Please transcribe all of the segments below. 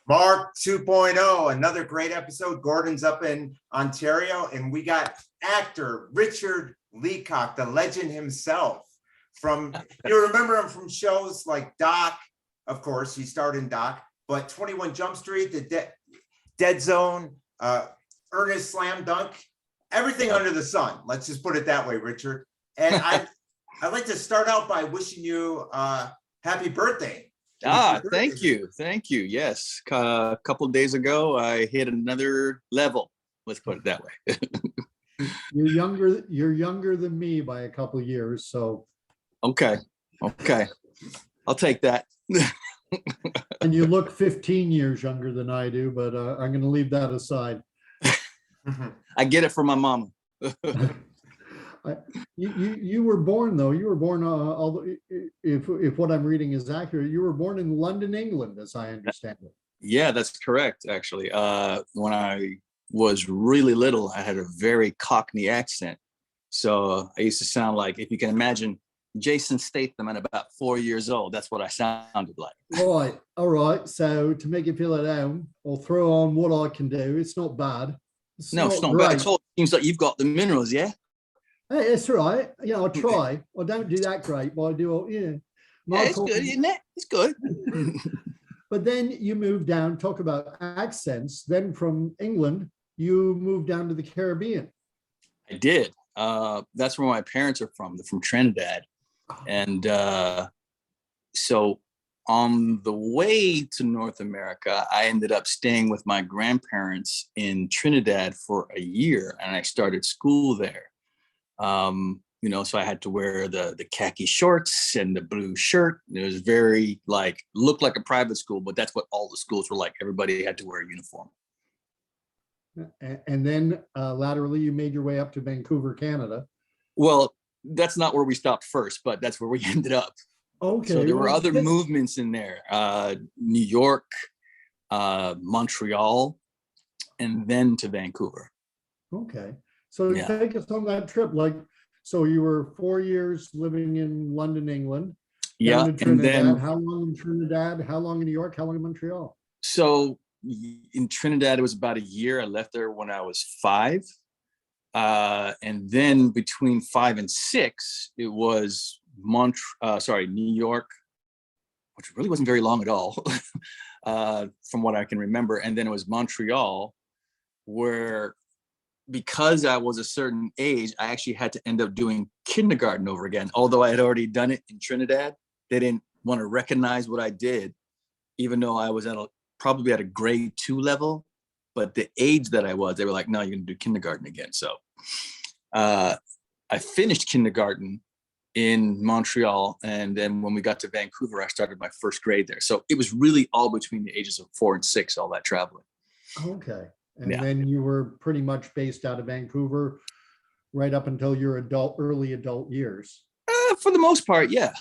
Mark 2.0, another great episode. Gordon's up in Ontario, and we got actor Richard Leacock, the legend himself. You remember him from shows like Doc, of course, he starred in Doc, but 21 Jump Street, The Dead Zone, Ernest Slam Dunk, everything under the sun. Let's just put it that way, Richard. And I'd like to start out by wishing you happy birthday. Thank you. Yes, a couple of days ago, I hit another level. Let's put it that way. You're younger than me by a couple of years, so. Okay, I'll take that. And you look 15 years younger than I do, but I'm going to leave that aside. I get it from my mama. You were born, though. You were born, if what I'm reading is accurate, you were born in London, England, as I understand it. Yeah, that's correct, actually. When I was really little, I had a very Cockney accent. So I used to sound like, if you can imagine, Jason Statham at about 4 years old. That's what I sounded like. Right. All right. So to make you feel at home, I'll throw on what I can do. It's not bad. It's not bad at all. It seems like you've got the minerals, yeah? Hey, it's all right. Yeah, I'll try. I don't do that great, but I do. Yeah, it's good, isn't it? It's good. But then you moved down. Talk about accents. Then from England, you moved down to the Caribbean. I did. That's where my parents are from. They're from Trinidad. And so on the way to North America, I ended up staying with my grandparents in Trinidad for a year, and I started school there. So I had to wear the khaki shorts and the blue shirt. It was very looked like a private school, but that's what all the schools were like. Everybody had to wear a uniform. And then laterally, you made your way up to Vancouver, Canada. Well, that's not where we stopped first, but that's where we ended up. Okay. So there were other movements in there, New York, Montreal, and then to Vancouver. Okay. So take us on that trip. So you were 4 years living in London, England. Yeah. And then how long in Trinidad? How long in New York? How long in Montreal? So in Trinidad, it was about a year. I left there when I was 5. And then between 5 and 6, it was New York, which really wasn't very long at all, from what I can remember. And then it was Montreal, where because I was a certain age, I actually had to end up doing kindergarten over again. Although I had already done it in Trinidad, they didn't want to recognize what I did, even though I was probably at a grade 2 level. But the age that I was, they were like, no, you're going to do kindergarten again. So I finished kindergarten in Montreal. And then when we got to Vancouver, I started my first grade there. So it was really all between the ages of 4 and 6, all that traveling. Okay. And then you were pretty much based out of Vancouver right up until your early adult years. For the most part, yeah.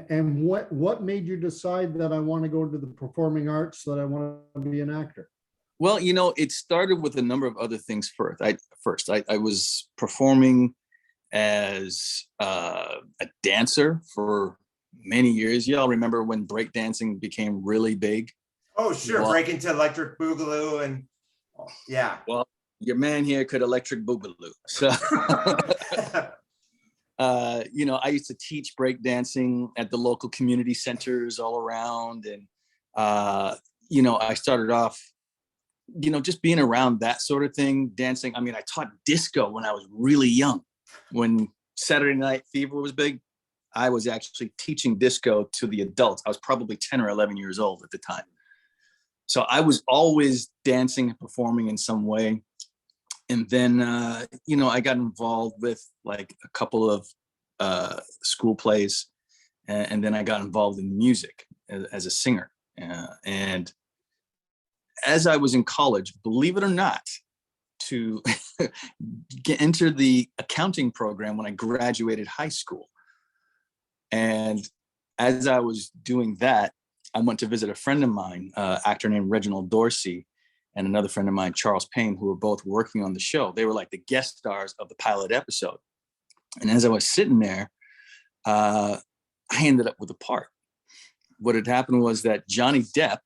And what made you decide that I want to go into the performing arts, that I want to be an actor? Well, it started with a number of other things first. I was performing as a dancer for many years. Y'all remember when breakdancing became really big? Oh, sure. Well, break into Electric Boogaloo and yeah. Well, your man here could Electric Boogaloo. So, I used to teach breakdancing at the local community centers all around. And, I started off, just being around that sort of thing, dancing. I mean, I taught disco when I was really young. When Saturday Night Fever was big, I was actually teaching disco to the adults. I was probably 10 or 11 years old at the time. So I was always dancing and performing in some way. And then, I got involved with a couple of school plays. And then I got involved in music as a singer. And as I was in college, believe it or not, to enter the accounting program when I graduated high school. And as I was doing that, I went to visit a friend of mine, actor named Reginald Dorsey, and another friend of mine, Charles Payne, who were both working on the show. They were like the guest stars of the pilot episode. And as I was sitting there, I ended up with a part. What had happened was that Johnny Depp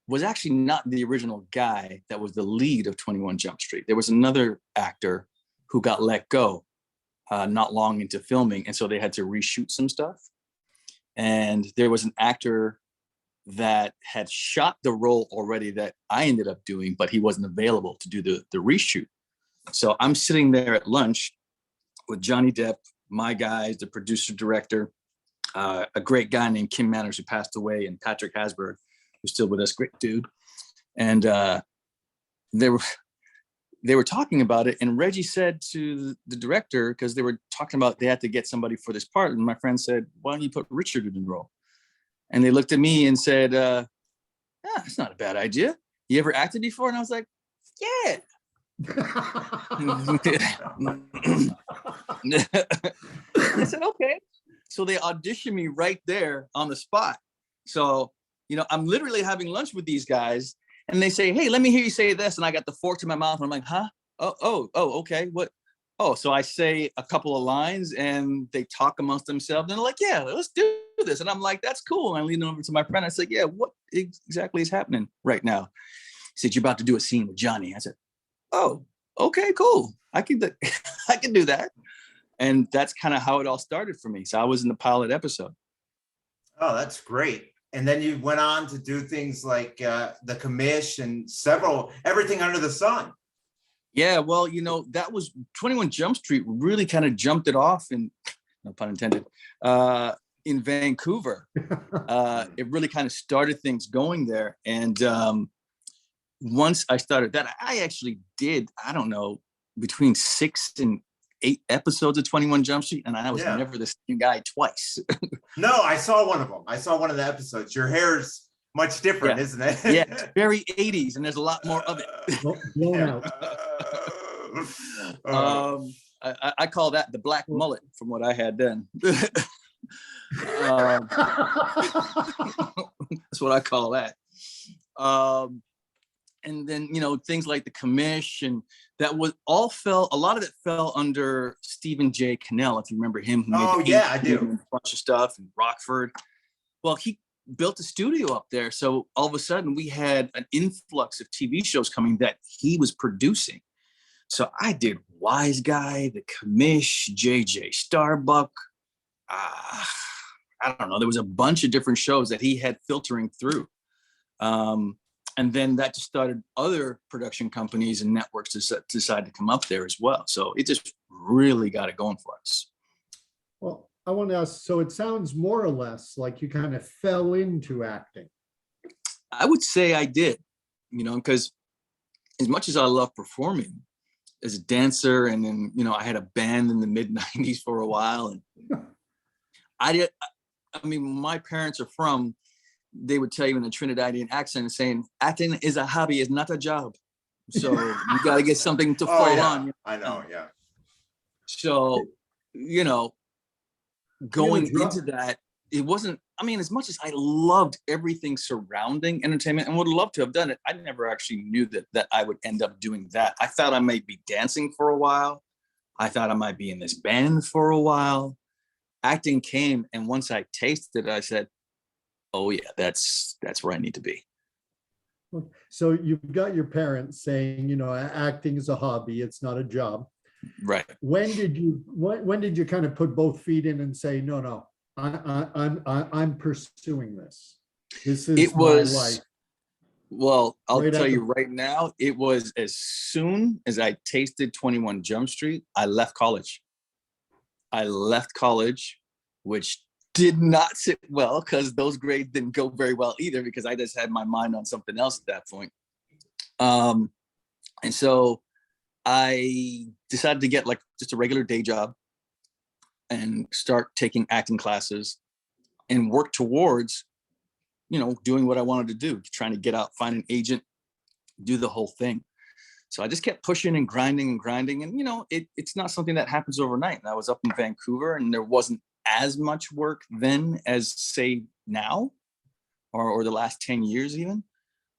was actually not the original guy that was the lead of 21 Jump Street. There was another actor who got let go not long into filming, and so they had to reshoot some stuff. And there was an actor that had shot the role already that I ended up doing, but he wasn't available to do the reshoot. So I'm sitting there at lunch with Johnny Depp, my guys, the producer director, a great guy named Kim Manners who passed away, and Patrick Hasberg, who's still with us, great dude. And they were talking about it, and Reggie said to the director, because they were talking about they had to get somebody for this part, and my friend said, "Why don't you put Richard in the role?" And they looked at me and said, "It's not a bad idea. You ever acted before?" And I was like, "Yeah." I said, "Okay." So they auditioned me right there on the spot. So, I'm literally having lunch with these guys, and they say, "Hey, let me hear you say this." And I got the fork to my mouth, and I'm like, "Huh? Oh, okay. What?" Oh, so I say a couple of lines, and they talk amongst themselves, and they're like, "Yeah, let's do this." And I'm like, "That's cool." And I lean over to my friend. I said, "Yeah, what exactly is happening right now?" He said, "You're about to do a scene with Johnny." I said, "Oh, okay, cool. I can do that." And that's kind of how it all started for me. So I was in the pilot episode. Oh, that's great. And then you went on to do things like the Comish and everything under the sun. Yeah, well, that was 21 Jump Street really kind of jumped it off, and no pun intended, in Vancouver. It really kind of started things going there. And once I started that, I actually did, I don't know, between 6 and 8 episodes of 21 Jump Street, and I was never the same guy twice. No, I saw one of them. I saw one of the episodes. Your hair's much different, isn't it? Yeah, it's very 80s, and there's a lot more of it. Blown out. I call that the Black Mullet from what I had then. That's what I call that. And then, things like the Comish, and that was all a lot of it fell under Stephen J. Cannell, if you remember him. Oh, yeah, I do. A bunch of stuff in Rockford. Well, he built a studio up there. So all of a sudden we had an influx of TV shows coming that he was producing. So I did Wise Guy, the Commish, JJ Starbuck. I don't know. There was a bunch of different shows that he had filtering through. And then that just started other production companies and networks to decide to come up there as well. So it just really got it going for us. Well, I want to ask, so it sounds more or less like you kind of fell into acting. I would say I did, because as much as I love performing as a dancer, and then, I had a band in the mid-90s for a while. And my parents are from, they would tell you in a Trinidadian accent saying, acting is a hobby, is not a job. So you got to get something to fall on. I know, yeah. So, going into that, it wasn't, as much as I loved everything surrounding entertainment and would love to have done it, I never actually knew that I would end up doing that. I thought I might be dancing for a while. I thought I might be in this band for a while. Acting came, and once I tasted it, I said, "Oh yeah, that's where I need to be." So you've got your parents saying, acting is a hobby, it's not a job. Right. When did you kind of put both feet in and say, no, I'm pursuing this. This is my life. Well, I'll tell you right now, it was as soon as I tasted 21 Jump Street, I left college. Which did not sit well, because those grades didn't go very well either, because I just had my mind on something else at that point. And so I decided to get just a regular day job and start taking acting classes and work towards, doing what I wanted to do, trying to get out, find an agent, do the whole thing. So I just kept pushing and grinding. And, it's not something that happens overnight. And I was up in Vancouver, and there wasn't as much work then as, say, now or the last 10 years even.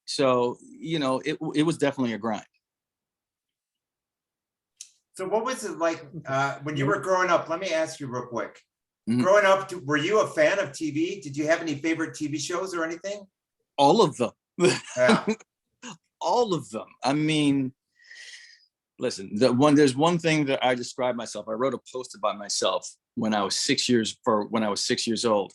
So, it was definitely a grind. So what was it like when you were growing up? Let me ask you real quick. growing up, were you a fan of TV? Did you have any favorite TV shows or anything? All of them. Yeah. All of them. I mean, listen, there's one thing that I describe myself. I wrote a post about myself when I was 6 years old.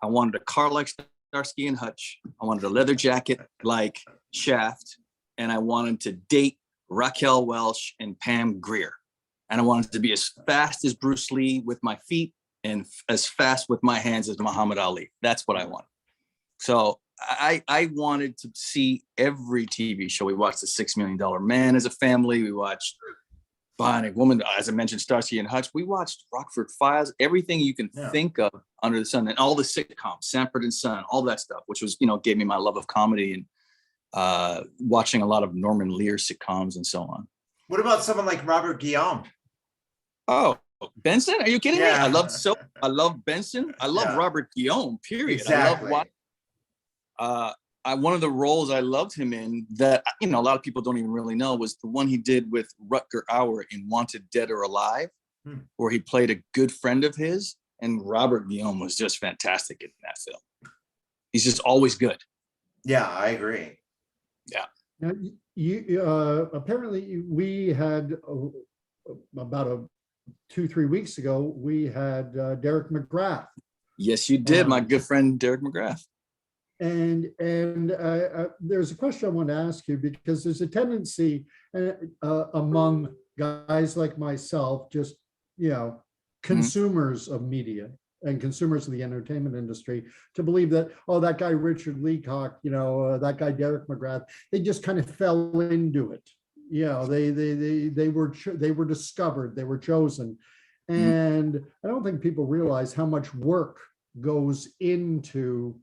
I wanted a car like Starsky and Hutch. I wanted a leather jacket like Shaft, and I wanted to date Raquel Welch and Pam Grier. And I wanted to be as fast as Bruce Lee with my feet and as fast with my hands as Muhammad Ali. That's what I wanted. So I wanted to see every TV show. We watched The $6 Million Man as a family. We watched Bionic Woman, as I mentioned, Starsky and Hutch. We watched Rockford Files, everything you can think of under the sun, and all the sitcoms, Sanford and Son, all that stuff, which was, gave me my love of comedy and watching a lot of Norman Lear sitcoms and so on. What about someone like Robert Guillaume? Oh, Benson? Are you kidding me? I love Benson. I love Yeah. Robert Guillaume, period. Exactly. One of the roles I loved him in that, a lot of people don't even really know was the one he did with Rutger Hauer in Wanted Dead or Alive, where he played a good friend of his. And Robert Guillaume was just fantastic in that film. He's just always good. Yeah, I agree. Yeah. Now, you apparently we had about 2-3 weeks ago, we had Derek McGrath. Yes, you did, my good friend Derek McGrath. And there's a question I want to ask you, because there's a tendency among guys like myself, just, consumers of media and consumers of the entertainment industry, to believe that, that guy Richard Leacock, that guy Derek McGrath, they just kind of fell into it. They were discovered, they were chosen. And I don't think people realize how much work goes into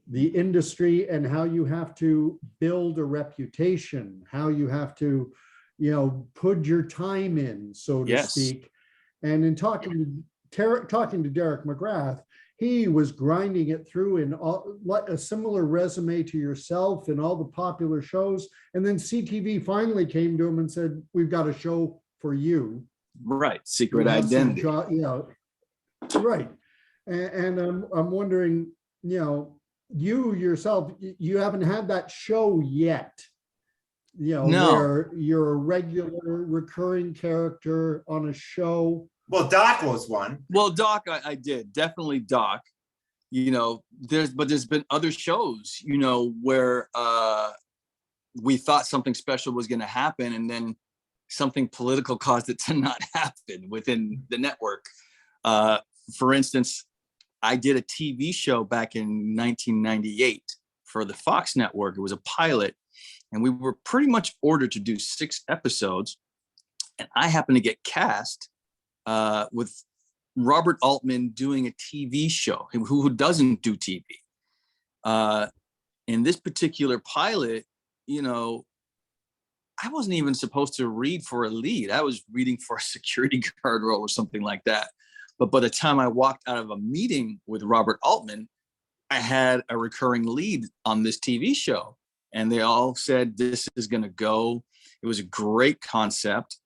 the industry and how you have to build a reputation, how you have to, put your time in, so to speak. And in talking to Derek McGrath, he was grinding it through in a similar resume to yourself in all the popular shows. And then CTV finally came to him and said, "We've got a show for you." Right. Secret Identity. Right. And I'm wondering, you yourself, you haven't had that show yet, No. where you're a regular recurring character on a show. Well, Doc was one. Well, Doc, I did. Definitely Doc. There's been other shows, where we thought something special was going to happen, and then something political caused it to not happen within the network. For instance, I did a TV show back in 1998 for the Fox network. It was a pilot, and we were pretty much ordered to do 6 episodes. And I happened to get cast with Robert Altman doing a TV show, who doesn't do TV. In this particular pilot, I wasn't even supposed to read for a lead. I was reading for a security guard role or something like that. But by the time I walked out of a meeting with Robert Altman, I had a recurring lead on this TV show. And they all said, this is going to go. It was a great concept.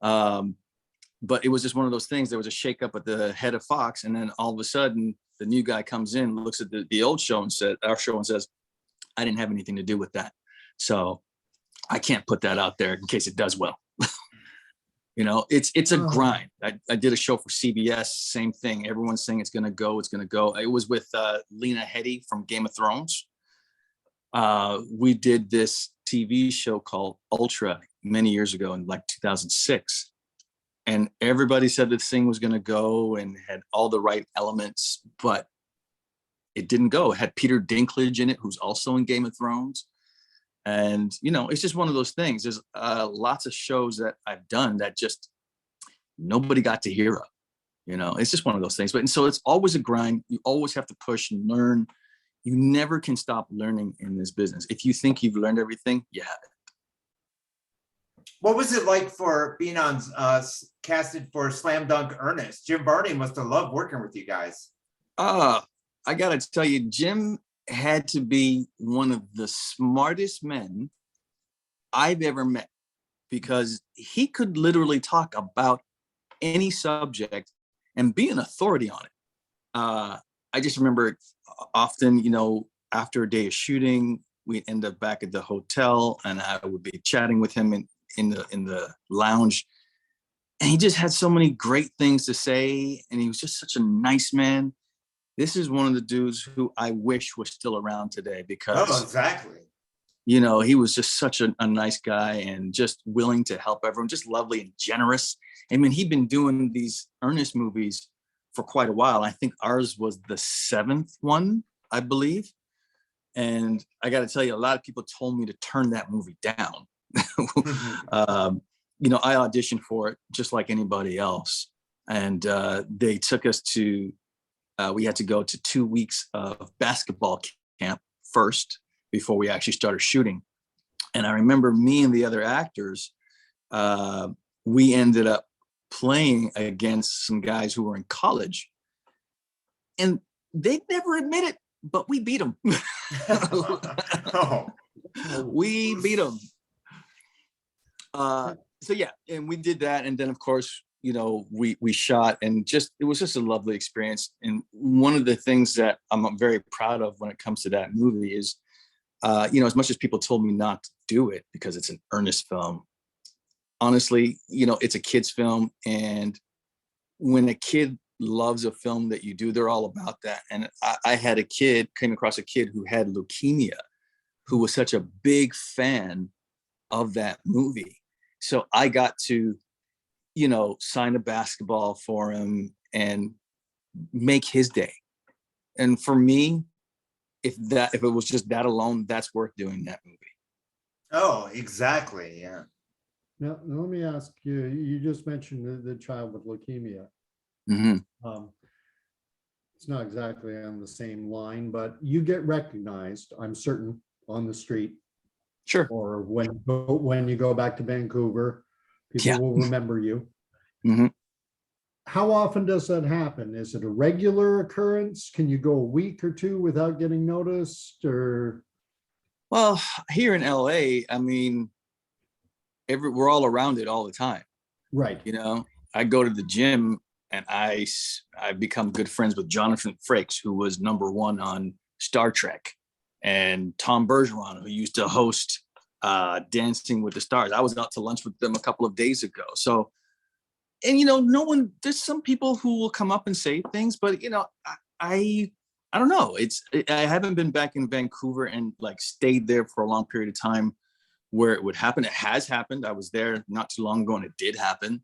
But it was just one of those things. There was a shakeup at the head of Fox. And then all of a sudden, the new guy comes in, looks at the old show and says, I didn't have anything to do with that. So I can't put that out there in case it does well. It's a grind. I did a show for CBS, same thing. Everyone's saying it's going to go. It was with Lena Headey from Game of Thrones. We did this TV show called Ultra many years ago in like 2006. And everybody said this thing was going to go and had all the right elements, but it didn't go. It had Peter Dinklage in it, who's also in Game of Thrones. And, it's just one of those things. There's lots of shows that I've done that just nobody got to hear of. It's just one of those things. And so it's always a grind. You always have to push and learn. You never can stop learning in this business. If you think you've learned everything, you haven't. What was it like for being on casted for Slam Dunk Ernest? Jim Varney must have loved working with you guys. I got to tell you, Jim had to be one of the smartest men I've ever met, because he could literally talk about any subject and be an authority on it. I just remember often, you know, after a day of shooting, we'd end up back at the hotel, and I would be chatting with him in the lounge. And he just had so many great things to say, and he was just such a nice man. This is one of the dudes who I wish was still around today, because Oh, exactly. you know, he was just such a nice guy and just willing to help everyone, just lovely and generous. I mean, he'd been doing these Ernest movies for quite a while. I think ours was the 7th one, I believe. And I got to tell you, a lot of people told me to turn that movie down. You know, I auditioned for it just like anybody else. And they took us to, we had to go to 2 weeks of basketball camp first before we actually started shooting. And I remember me and the other actors, we ended up playing against some guys who were in college. And they'd never admit it, but we beat them. Oh. We beat them. So yeah, and we did that. And then of course, you know, we shot, and just, it was just a lovely experience. And one of the things that I'm very proud of when it comes to that movie is, you know, as much as people told me not to do it because it's an Ernest film, honestly, you know, it's a kid's film. And when a kid loves a film that you do, they're all about that. And I came across a kid who had leukemia, who was such a big fan of that movie. So I got to, you know, sign a basketball for him and make his day. And for me, if it was just that alone, that's worth doing that movie. Oh, exactly. Yeah. Now, let me ask you, you just mentioned the child with leukemia. Mm-hmm. It's not exactly on the same line, but you get recognized, I'm certain, on the street. Sure. Or when you go back to Vancouver, people will remember you. Mm-hmm. How often does that happen? Is it a regular occurrence? Can you go a week or two without getting noticed? Or Well, here in LA, I mean, we're all around it all the time. right. You know, I go to the gym, and I become good friends with Jonathan Frakes, who was #1 on Star Trek, and Tom Bergeron, who used to host Dancing with the Stars. I was out to lunch with them a couple of days ago. So, and you know, there's some people who will come up and say things, but you know, I don't know. I haven't been back in Vancouver and like stayed there for a long period of time where it would happen. It has happened. I was there not too long ago, and it did happen.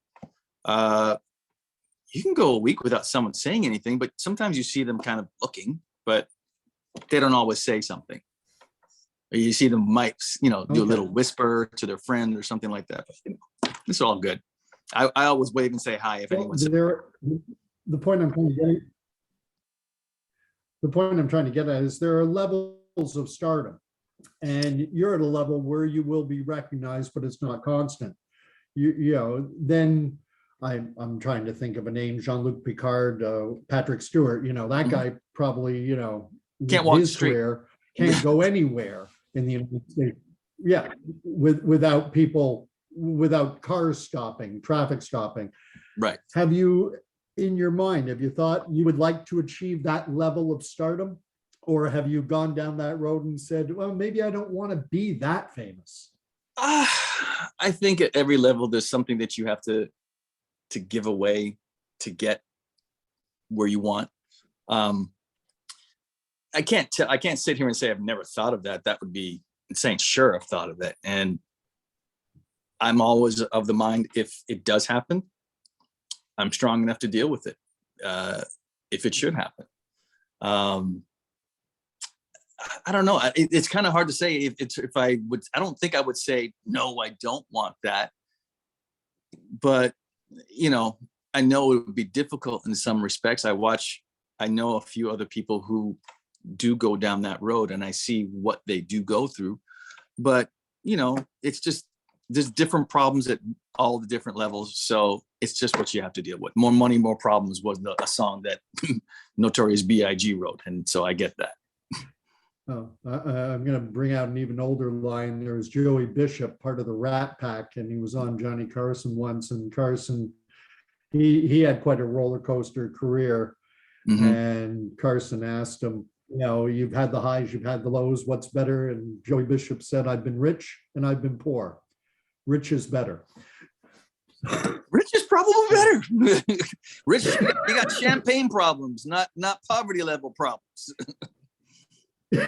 You can go a week without someone saying anything, but sometimes you see them kind of looking, but they don't always say something. Or you see them might, you know, do a little whisper to their friend or something like that. But, you know, it's all good. I always wave and say hi if anyone's there. The point I'm trying to get at is there are levels of stardom, and you're at a level where you will be recognized, but it's not constant. You know, then I'm trying to think of a name: Jean-Luc Picard, Patrick Stewart. You know, that guy probably, you know, can't walk his straight. career can't go anywhere in the United States. Yeah, without people, without cars stopping, traffic stopping. Right. Have you, in your mind, have you thought you would like to achieve that level of stardom? Or have you gone down that road and said, well, maybe I don't want to be that famous? I think at every level, there's something that you have to give away to get where you want. I can't sit here and say I've never thought of that. That would be insane. Sure, I've thought of it. And I'm always of the mind, if it does happen, I'm strong enough to deal with it. If it should happen. I don't know. It's kind of hard to say if I would. I don't think I would say, no, I don't want that. But, you know, I know it would be difficult in some respects. I know a few other people who do go down that road, and I see what they do go through. But, you know, it's just, there's different problems at all the different levels. So it's just what you have to deal with. More Money, More Problems was a song that Notorious B.I.G. wrote. And so I get that. Oh, I'm going to bring out an even older line. There was Joey Bishop, part of the Rat Pack, and he was on Johnny Carson once. And Carson, he had quite a roller coaster career. Mhm. And Carson asked him, you've had the highs, you've had the lows, what's better? And Joey Bishop said, I've been rich and I've been poor. Rich is better. Rich is probably better. Rich, you got champagne problems, not poverty level problems. You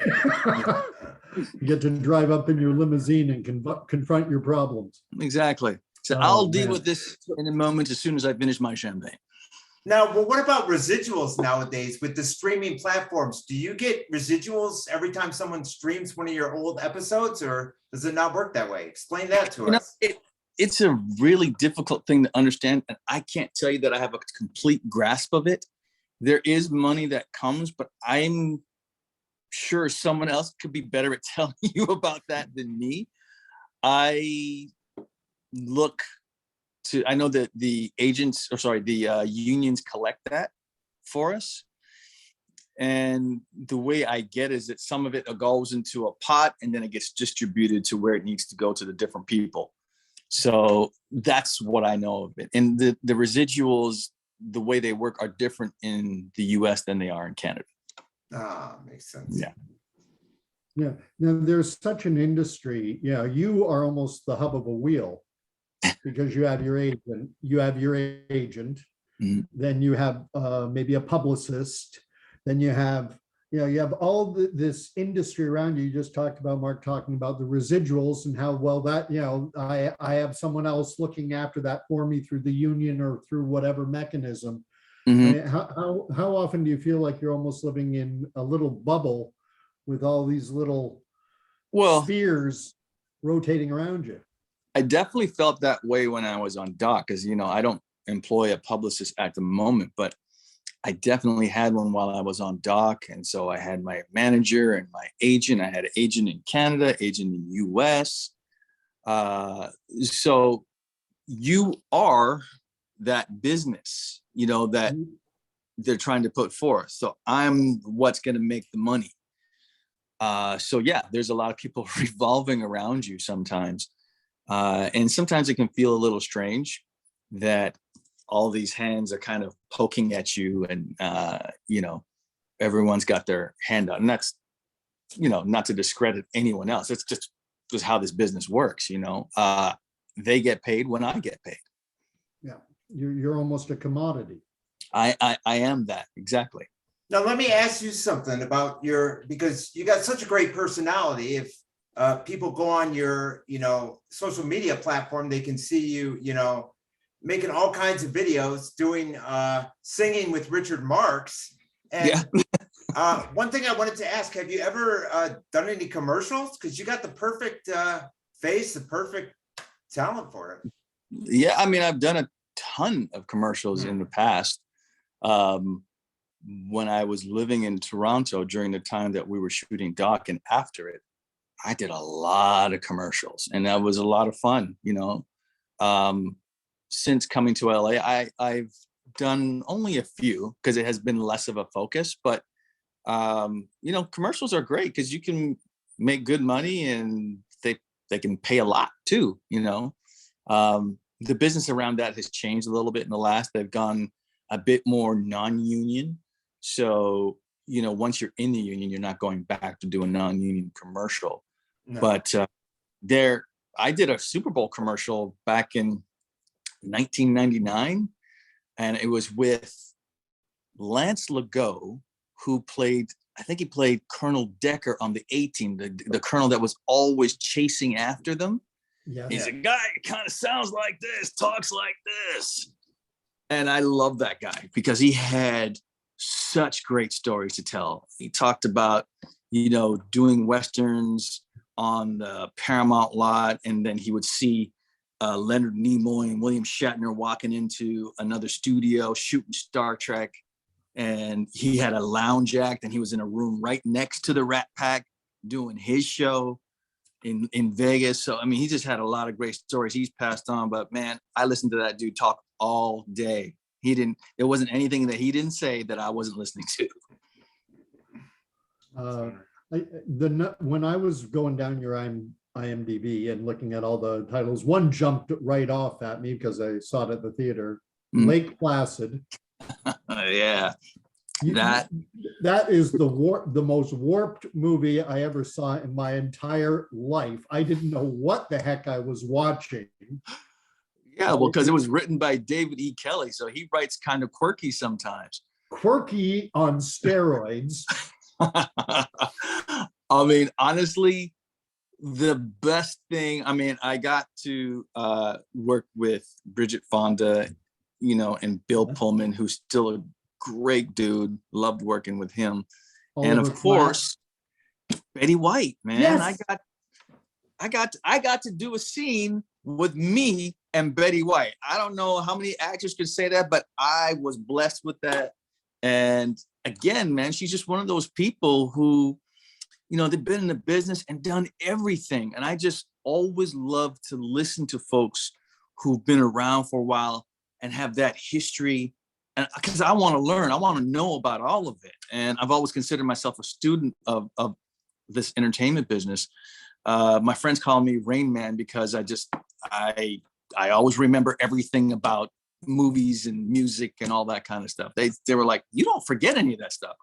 get to drive up in your limousine and confront your problems. Exactly. So Oh, I'll deal man. with this in a moment as soon as I finish my champagne. Now, well, what about residuals nowadays with the streaming platforms? Do you get residuals every time someone streams one of your old episodes, or does it not work that way? Explain that to us. It's a really difficult thing to understand, and I can't tell you that I have a complete grasp of it. There is money that comes, but I'm sure someone else could be better at telling you about that than me. I know that the unions collect that for us. And the way I get is that some of it goes into a pot and then it gets distributed to where it needs to go to the different people. So that's what I know of it. And the residuals, the way they work, are different in the US than they are in Canada. Makes sense. Yeah. Yeah. Now there's such an industry. Yeah, you are almost the hub of a wheel because you have your agent. Mhm. Then you have maybe a publicist. Then you have all this industry around you. You just talked about, Mark, talking about the residuals and how well that, I have someone else looking after that for me through the union or through whatever mechanism. Mhm. I mean, how often do you feel like you're almost living in a little bubble with all these little spheres rotating around you? I definitely felt that way when I was on doc, because I don't employ a publicist at the moment, but I definitely had one while I was on doc. And so I had my manager and my agent. I had an agent in Canada, agent in US. So you are that business, that they're trying to put forth. So I'm what's going to make the money. So yeah, there's a lot of people revolving around you sometimes. And sometimes it can feel a little strange that all these hands are kind of poking at you and, everyone's got their hand out. And that's, not to discredit anyone else. It's just how this business works, they get paid when I get paid. Yeah, you're almost a commodity. I am that, exactly. Now, let me ask you something about because you got such a great personality. If people go on your, social media platform, they can see you, making all kinds of videos, doing singing with Richard Marx. And one thing I wanted to ask, have you ever done any commercials? Because you got the perfect face, the perfect talent for it. Yeah, I mean, I've done a ton of commercials in the past. When I was living in Toronto during the time that we were shooting doc, and after it, I did a lot of commercials, and that was a lot of fun. Since coming to LA, I've done only a few because it has been less of a focus. But commercials are great because you can make good money, and they can pay a lot too. The business around that has changed a little bit in the last. They've gone a bit more non-union. So, once you're in the union, you're not going back to do a non-union commercial. No. But I did a Super Bowl commercial back in 1999, and it was with Lance Legault, who I think he played Colonel Decker on the A-Team, the colonel that was always chasing after them. Yeah. He's a guy that kind of sounds like this, talks like this. And I love that guy because he had such great stories to tell. He talked about, doing Westerns on the Paramount lot. And then he would see Leonard Nimoy and William Shatner walking into another studio shooting Star Trek. And he had a lounge act, and he was in a room right next to the Rat Pack doing his show in Vegas. So, I mean, he just had a lot of great stories. He's passed on, but man, I listened to that dude talk all day. There wasn't anything that he didn't say that I wasn't listening to. When I was going down your IMDb and looking at all the titles, one jumped right off at me because I saw it at the theater. Lake Placid. Yeah, You- that that is the most warped movie I ever saw in my entire life. I didn't know what the heck I was watching. yeah, well, because it was written by David E. Kelly, so he writes kind of quirky sometimes. Quirky on steroids. I mean, honestly, the best thing, I mean, I got to work with Bridget Fonda, you know, and Bill Pullman, who's still a great dude. Loved working with him. And Oliver of course, Betty White, man. Yes. I got to do a scene with me and Betty White. I don't know how many actors could say that, but I was blessed with that. And again, man, she's just one of those people who, you know, they've been in the business and done everything. And I just always love to listen to folks who've been around for a while and have that history. And because I want to learn, I want to know about all of it. And I've always considered myself a student of this entertainment business. My friends call me Rain Man because I always remember everything about movies and music and all that kind of stuff. They were like, you don't forget any of that stuff.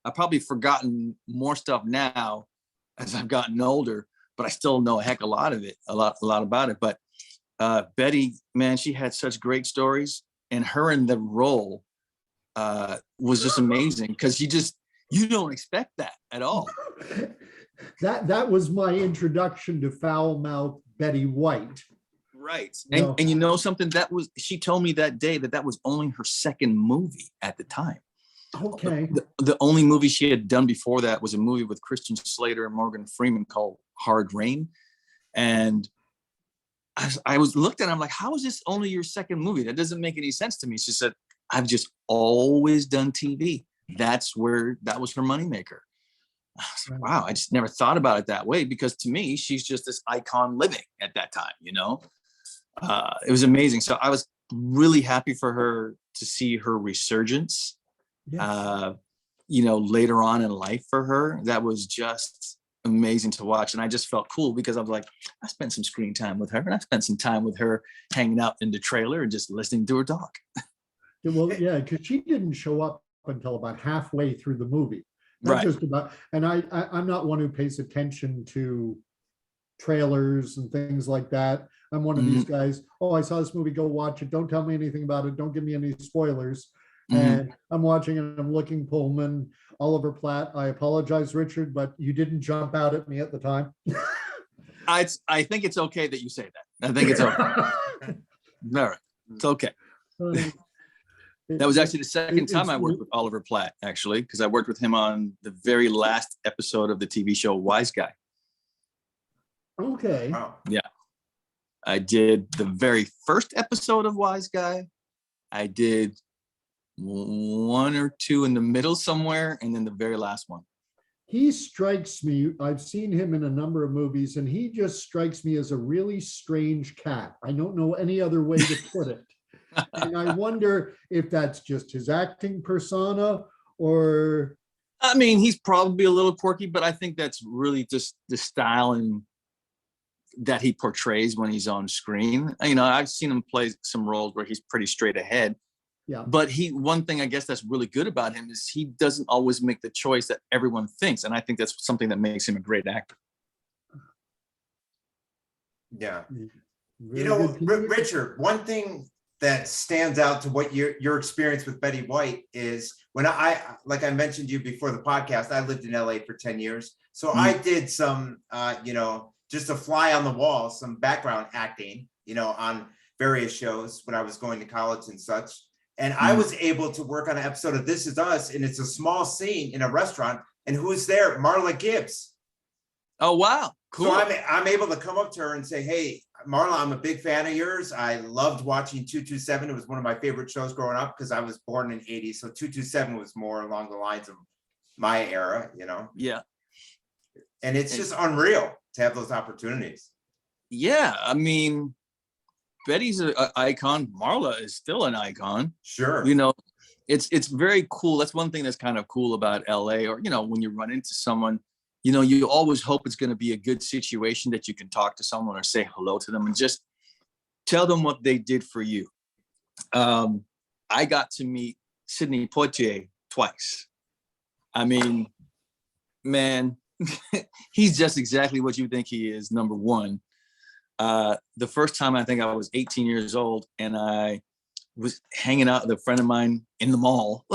I've probably forgotten more stuff now as I've gotten older, but I still know a heck of a lot of it, a lot about it. But Betty, man, she had such great stories, and her in the role was just amazing because you don't expect that at all. That was my introduction to foul mouth Betty White. Right. No. And you know something, she told me that day that was only her second movie at the time. Okay. The only movie she had done before that was a movie with Christian Slater and Morgan Freeman called Hard Rain. And I was looked at it, I'm like, how is this only your second movie? That doesn't make any sense to me. She said, I've just always done TV. That was her moneymaker. I was like, wow, I just never thought about it that way, because to me, she's just this icon living at that time, you know? It was amazing. So I was really happy for her to see her resurgence. Yes. You know, later on in life for her, that was just amazing to watch. And I just felt cool because I was like, I spent some screen time with her, and I spent some time with her hanging out in the trailer and just listening to her talk. Well, yeah, because she didn't show up until about halfway through the movie. Not Right. just about, and I'm not one who pays attention to trailers and things like that. I'm one of these guys. Oh, I saw this movie, go watch it. Don't tell me anything about it. Don't give me any spoilers. And I'm watching and I'm looking Pullman, Oliver Platt. I apologize, Richard, but you didn't jump out at me at the time. I think it's okay that you say that. I think it's okay. All right. It's okay. That was actually the second time I worked with Oliver Platt, actually, because I worked with him on the very last episode of the TV show Wise Guy. Okay. Wow. Yeah. I did the very first episode of Wise Guy. I did one or two in the middle somewhere, and then the very last one. He strikes me, I've seen him in a number of movies, and he just strikes me as a really strange cat. I don't know any other way to put it. And I wonder if that's just his acting persona, or... I mean, he's probably a little quirky, but I think that's really just the style and that he portrays when he's on screen. You know, I've seen him play some roles where he's pretty straight ahead. Yeah. But one thing I guess that's really good about him is he doesn't always make the choice that everyone thinks. And I think that's something that makes him a great actor. Yeah. Very You know, good. Richard, one thing that stands out to what your experience with Betty White is, when like I mentioned to you before the podcast, I lived in LA for 10 years. So I did some, you know, just a fly on the wall, some background acting, you know, on various shows when I was going to college and such. And I was able to work on an episode of This Is Us, and it's a small scene in a restaurant. And who's there? Marla Gibbs. Oh, wow. Cool. So I'm able to come up to her and say, hey, Marla, I'm a big fan of yours. I loved watching 227. It was one of my favorite shows growing up because I was born in the 80s. So 227 was more along the lines of my era, you know? Yeah. And it's just unreal to have those opportunities. Yeah. I mean, Betty's an icon. Marla is still an icon. Sure. You know, it's very cool. That's one thing that's kind of cool about LA, or, you know, when you run into someone, you know, you always hope it's going to be a good situation that you can talk to someone or say hello to them and just tell them what they did for you. I got to meet Sidney Poitier twice. I mean, man, he's just exactly what you think he is, number one. The first time, I think I was 18 years old, and I was hanging out with a friend of mine in the mall.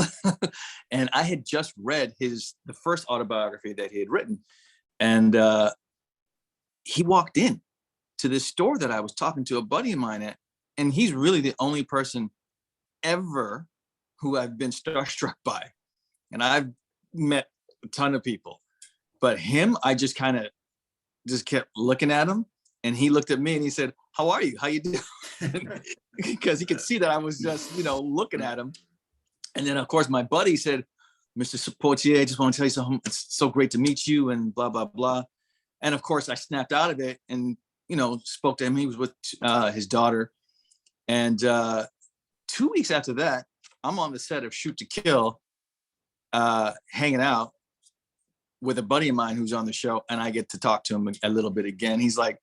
And I had just read the first autobiography that he had written. And he walked in to this store that I was talking to a buddy of mine at. And he's really the only person ever who I've been starstruck by. And I've met a ton of people, but him, I just kind of just kept looking at him, and he looked at me and he said, "How are you? How you doing?" Because he could see that I was just, looking at him. And then of course my buddy said, "Mr. Poitier, I just want to tell you something. It's so great to meet you," and blah, blah, blah. And of course I snapped out of it and, spoke to him. He was with his daughter. And 2 weeks after that, I'm on the set of Shoot to Kill, hanging out with a buddy of mine who's on the show, and I get to talk to him a little bit again. He's like,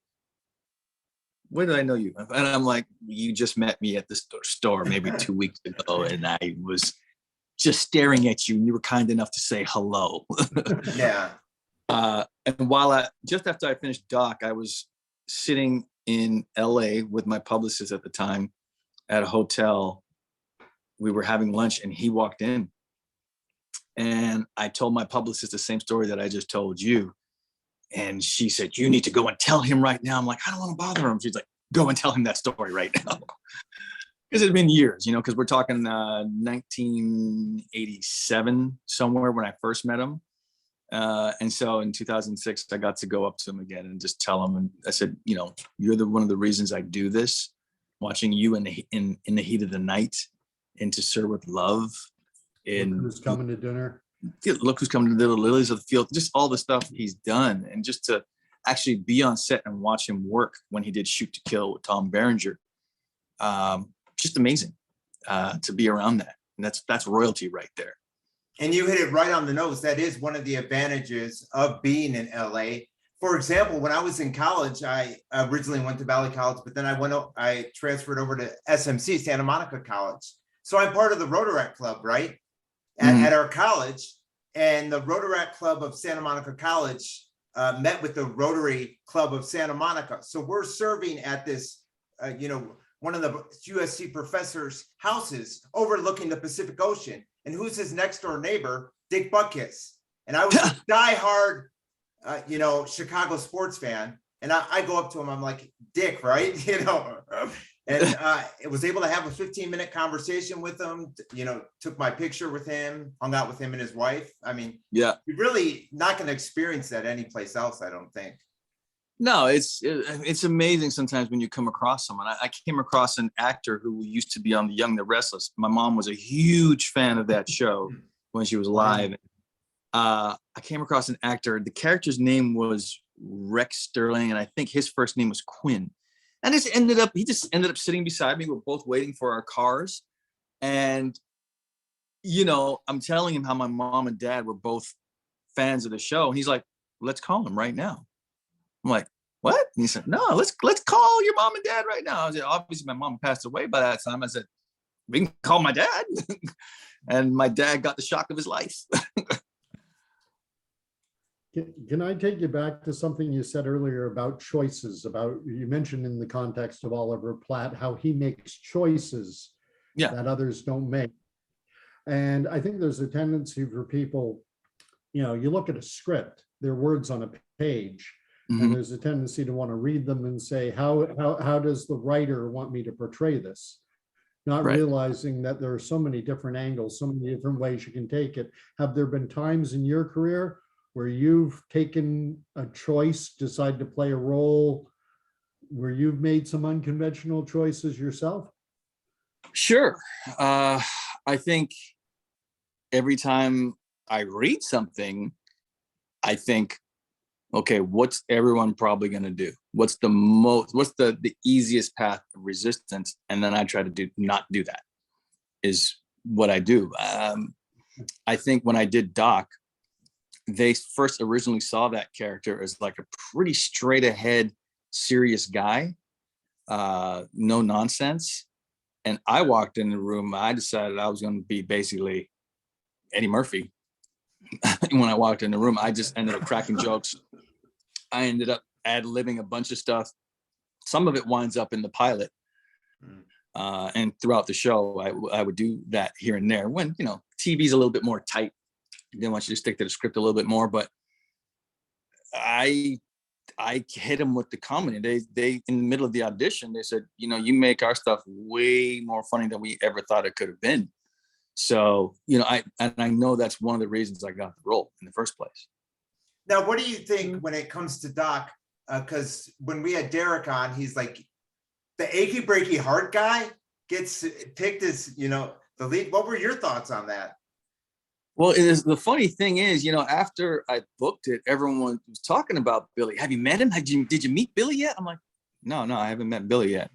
"Where did I know you?" And I'm like, "You just met me at the store maybe 2 weeks ago, and I was just staring at you, and you were kind enough to say hello." Yeah. And just after I finished Doc, I was sitting in LA with my publicist at the time at a hotel. We were having lunch, and he walked in. And I told my publicist the same story that I just told you. And she said, "You need to go and tell him right now." I'm like, "I don't want to bother him." She's like, "Go and tell him that story right now." Because it had been years, because we're talking 1987 somewhere when I first met him. And so in 2006, I got to go up to him again and just tell him. And I said, "You're one of the reasons I do this, watching you in the heat of the night, and To Serve with Love. Look Who's Coming to Dinner. Look Who's Coming to the Lilies of the Field," just all the stuff he's done. And just to actually be on set and watch him work when he did Shoot to Kill with Tom Berenger. Just amazing to be around that. And that's royalty right there. And you hit it right on the nose. That is one of the advantages of being in LA. For example, when I was in college, I originally went to Valley College, but then I transferred over to SMC, Santa Monica College. So I'm part of the Rotaract Club, right? At our college. And the Rotaract Club of Santa Monica College met with the Rotary Club of Santa Monica. So we're serving at this, one of the USC professors' houses overlooking the Pacific Ocean. And who's his next door neighbor? Dick Butkus. And I was a diehard, Chicago sports fan. And I go up to him, I'm like, "Dick, right?" And I was able to have a 15-minute conversation with him, took my picture with him, hung out with him and his wife. I mean, yeah, you're really not going to experience that anyplace else, I don't think. No, it's amazing sometimes when you come across someone. I came across an actor who used to be on The Young, the Restless. My mom was a huge fan of that show when she was alive. I came across an actor. The character's name was Rex Sterling, and I think his first name was Quinn. And he just ended up sitting beside me. We're both waiting for our cars. And, I'm telling him how my mom and dad were both fans of the show. And he's like, "Let's call him right now." I'm like, "What?" And he said, "No, let's call your mom and dad right now." I said, obviously my mom passed away by that time. I said, "We can call my dad." And my dad got the shock of his life. Can I take you back to something you said earlier about choices? You mentioned in the context of Oliver Platt, how he makes choices that others don't make. And I think there's a tendency for people, you look at a script, there are words on a page, and there's a tendency to want to read them and say, how does the writer want me to portray this? Not realizing that there are so many different angles, so many different ways you can take it. Have there been times in your career where you've taken a choice, decided to play a role, where you've made some unconventional choices yourself? Sure. I think every time I read something, I think, okay, what's everyone probably going to do? What's the easiest path of resistance? And then I try to not do that, is what I do. I think when I did Doc, they first originally saw that character as like a pretty straight ahead, serious guy, no nonsense. And I walked in the room, I decided I was going to be basically Eddie Murphy. When I walked in the room, I just ended up cracking jokes. I ended up ad-libbing a bunch of stuff. Some of it winds up in the pilot. And throughout the show, I would do that here and there when, you know, TV's a little bit more tight. They want you to stick to the script a little bit more, but I hit them with the comedy. They in the middle of the audition, they said, you know, you make our stuff way more funny than we ever thought it could have been. So, you know, I know that's one of the reasons I got the role in the first place. Now, what do you think when it comes to Doc? Because when we had Derek on, he's like, the achy breaky heart guy gets picked as, you know, the lead. What were your thoughts on that? Well, the funny thing is, you know, after I booked it, everyone was talking about Billy. Have you met him? Did you meet Billy yet? I'm like, no, I haven't met Billy yet.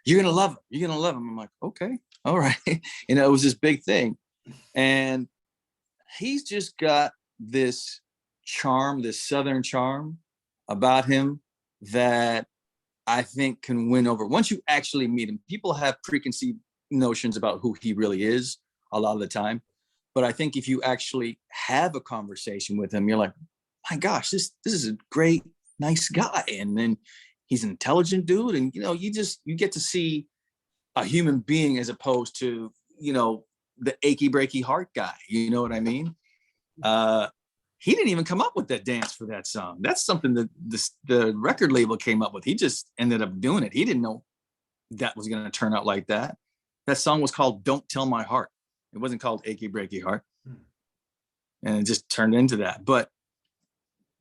You're going to love him. You're going to love him. I'm like, okay, all right. You know, it was this big thing. And he's just got this charm, this Southern charm about him that I think can win over. Once you actually meet him, people have preconceived notions about who he really is a lot of the time. But I think if you actually have a conversation with him, you're like, my gosh, this is a great, nice guy. And then he's an intelligent dude. And, you know, you get to see a human being as opposed to, you know, the achy breaky heart guy. You know what I mean? He didn't even come up with that dance for that song. That's something that the record label came up with. He just ended up doing it. He didn't know that was going to turn out like that. That song was called Don't Tell My Heart. It wasn't called Achy Breaky Heart. And it just turned into that. But,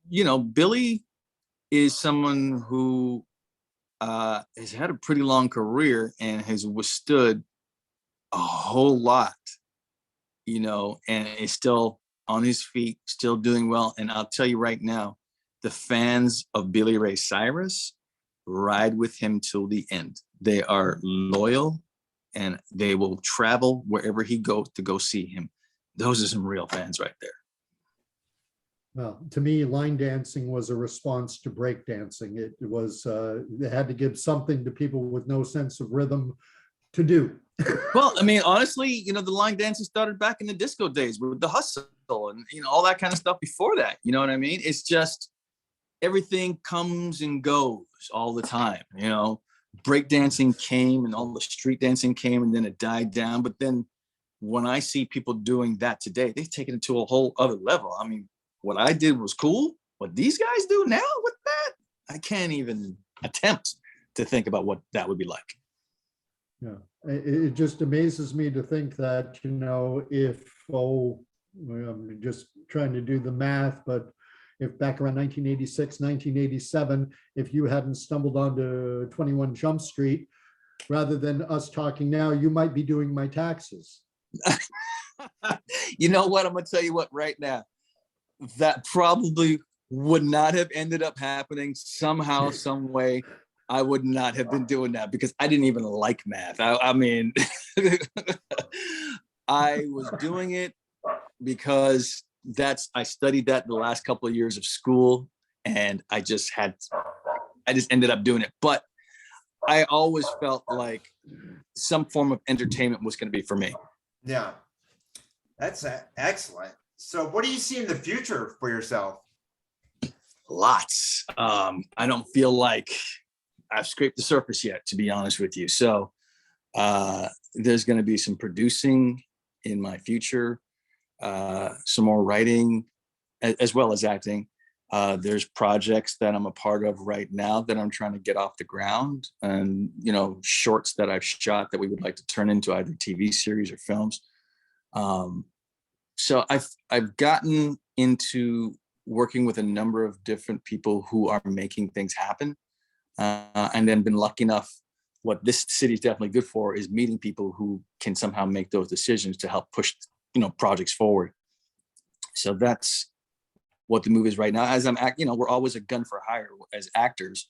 you know, Billy is someone who has had a pretty long career and has withstood a whole lot, you know, and is still on his feet, still doing well. And I'll tell you right now, the fans of Billy Ray Cyrus ride with him till the end. They are loyal and they will travel wherever he goes to go see him. Those are some real fans right there. Well, to me, line dancing was a response to break dancing. It was, they had to give something to people with no sense of rhythm to do. Well, I mean, honestly, you know, the line dancing started back in the disco days with the hustle and, you know, all that kind of stuff before that. You know what I mean? It's just everything comes and goes all the time. You know, breakdancing came and all the street dancing came and then it died down. But then when I see people doing that today, they've taken it to a whole other level. I mean, what I did was cool. What these guys do now with that, I can't even attempt to think about what that would be like. Yeah, it just amazes me to think that, you know, if, I'm just trying to do the math, but if back around 1986, 1987, if you hadn't stumbled onto 21 Jump Street, rather than us talking now, you might be doing my taxes. You know what? I'm going to tell you what right now. That probably would not have ended up happening somehow, some way. I would not have been doing that because I didn't even like math. I mean, I was doing it because I studied that the last couple of years of school and I just ended up doing it. But I always felt like some form of entertainment was going to be for me. Yeah, that's excellent. So what do you see in the future for yourself? Lots. I don't feel like I've scraped the surface yet, to be honest with you. So there's going to be some producing in my future, some more writing, as well as acting. There's projects that I'm a part of right now that I'm trying to get off the ground, and, you know, shorts that I've shot that we would like to turn into either TV series or films. So I've gotten into working with a number of different people who are making things happen. And then been lucky enough, what this city is definitely good for is meeting people who can somehow make those decisions to help push, you know, projects forward. So that's what the movie is right now. As you know, we're always a gun for hire as actors,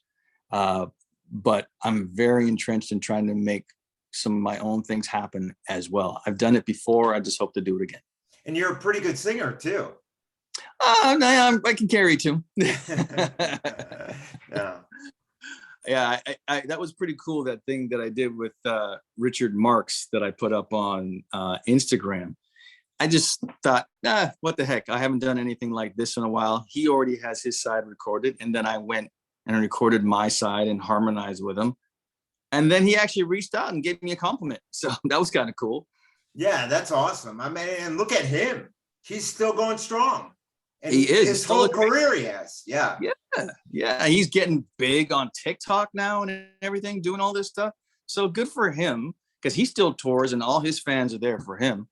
but I'm very entrenched in trying to make some of my own things happen as well. I've done it before. I just hope to do it again. And you're a pretty good singer too. I can carry too. Yeah. Yeah, that was pretty cool. That thing that I did with Richard Marks that I put up on Instagram. I just thought, what the heck? I haven't done anything like this in a while. He already has his side recorded, and then I went and recorded my side and harmonized with him. And then he actually reached out and gave me a compliment. So that was kind of cool. Yeah, that's awesome. I mean, and look at him. He's still going strong. And He is. his whole career he has. Yeah. Yeah. He's getting big on TikTok now and everything, doing all this stuff. So good for him, because he still tours and all his fans are there for him.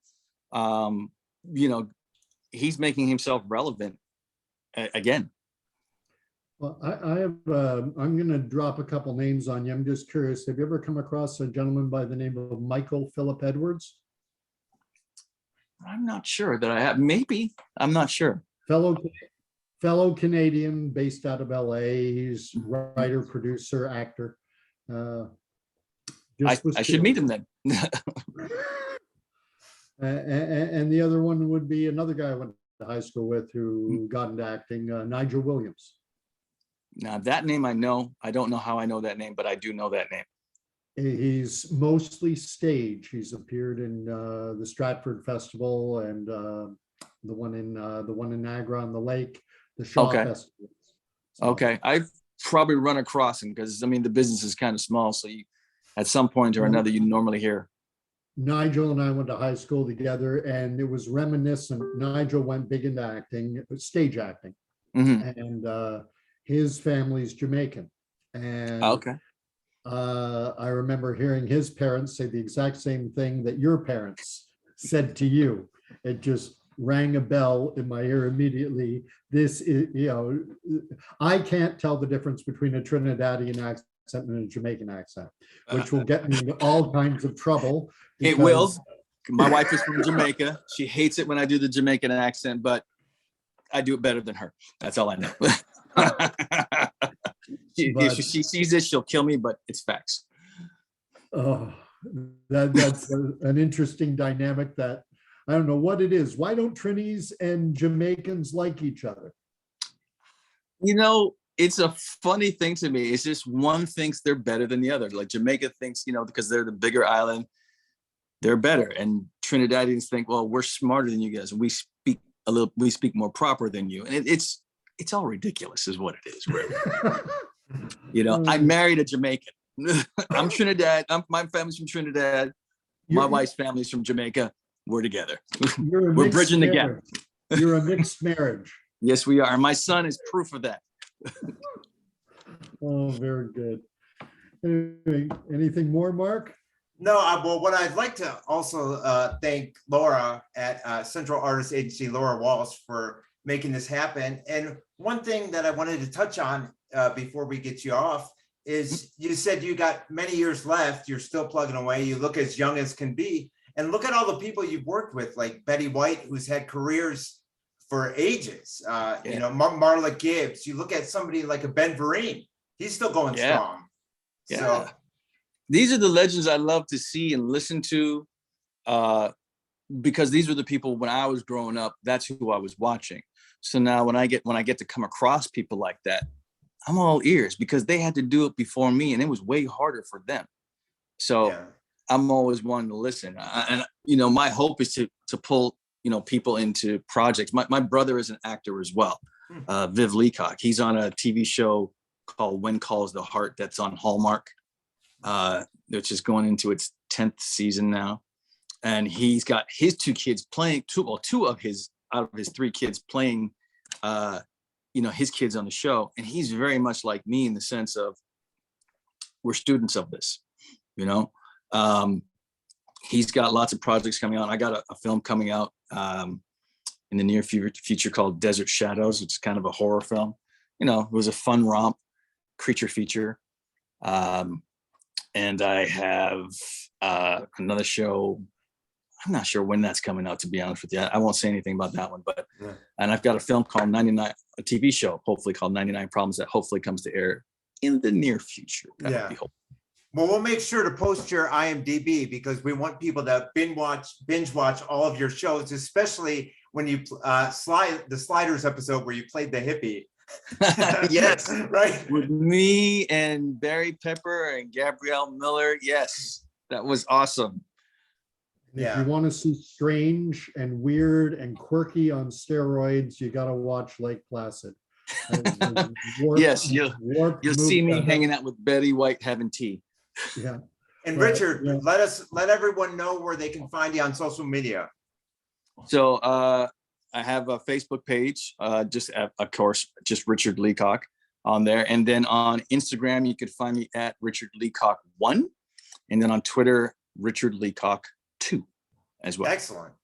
He's making himself relevant again. Well, I have, I'm going to drop a couple names on you. I'm just curious. Have you ever come across a gentleman by the name of Michael Philip Edwards? I'm not sure that I have. Maybe. I'm not sure. Fellow Canadian based out of LA. He's writer, producer, actor. I should meet him then. And the other one would be another guy I went to high school with who got into acting, Nigel Williams. Now that name I know. I don't know how I know that name, but I do know that name. He's mostly stage. He's appeared in the Stratford Festival and the one in Niagara on the Lake, the Shaw Festival. So, okay, I've probably run across him because I mean the business is kind of small, so you at some point or another you normally hear. Nigel and I went to high school together, and it was reminiscent. Nigel went big into acting, stage acting, and his family's Jamaican. And I remember hearing his parents say the exact same thing that your parents said to you. It just rang a bell in my ear immediately. This is, I can't tell the difference between a Trinidadian accent and a Jamaican accent, which will get me into all kinds of trouble. It will. My wife is from Jamaica. She hates it when I do the Jamaican accent, but I do it better than her. That's all I know. If she sees this, she'll kill me, but it's facts. Oh, that's an interesting dynamic that I don't know what it is. Why don't Trinis and Jamaicans like each other? It's a funny thing to me. It's just one thinks they're better than the other. Like Jamaica thinks, because they're the bigger island, they're better. And Trinidadians think, well, we're smarter than you guys. We speak more proper than you. And it's all ridiculous is what it is. Really. I married a Jamaican. I'm Trinidad. My family's from Trinidad. My wife's family's from Jamaica. We're together. We're bridging the gap. You're a mixed marriage. Yes, we are. My son is proof of that. Oh, very good. Anyway, anything more, Mark? No, well, what I'd like to also thank Laura at Central Artist Agency, Laura Walsh, for making this happen. And one thing that I wanted to touch on before we get you off is you said you got many years left. You're still plugging away. You look as young as can be. And look at all the people you've worked with, like Betty White, who's had careers for ages. Marla Gibbs. You look at somebody like a Ben Vereen. He's still going strong. Yeah. So, these are the legends I love to see and listen to, because these were the people when I was growing up. That's who I was watching. So now when I get to come across people like that, I'm all ears because they had to do it before me, and it was way harder for them. So I'm always wanting to listen. And my hope is to pull people into projects. My brother is an actor as well, Viv Leacock. He's on a TV show called When Calls the Heart that's on Hallmark, which is going into its 10th season now. And he's got his two kids playing, two of his out of his three kids playing, his kids on the show. And he's very much like me in the sense of we're students of this, He's got lots of projects coming out. I got a film coming out in the near future called Desert Shadows. It's kind of a horror film. It was a fun romp, creature feature. And I have another show. I'm not sure when that's coming out, to be honest with you. I won't say anything about that one, but and I've got a film called 99, a TV show, hopefully called 99 Problems, that hopefully comes to air in the near future. Well, we'll make sure to post your IMDb because we want people to binge watch all of your shows, especially when you the Sliders episode where you played the hippie. Yes. Right. With me and Barry Pepper and Gabrielle Miller. Yes, that was awesome. And if Yeah. you want to see strange and weird and quirky on steroids, you got to watch Lake Placid. Yes, you'll see me hanging out with Betty White having tea. Yeah. And Right, Richard, yeah. let everyone know where they can find you on social media. So I have a Facebook page, just of course, just Richard Leacock on there. And then on Instagram, you could find me at Richard Leacock 1. And then on Twitter, Richard Leacock 2 as well. Excellent.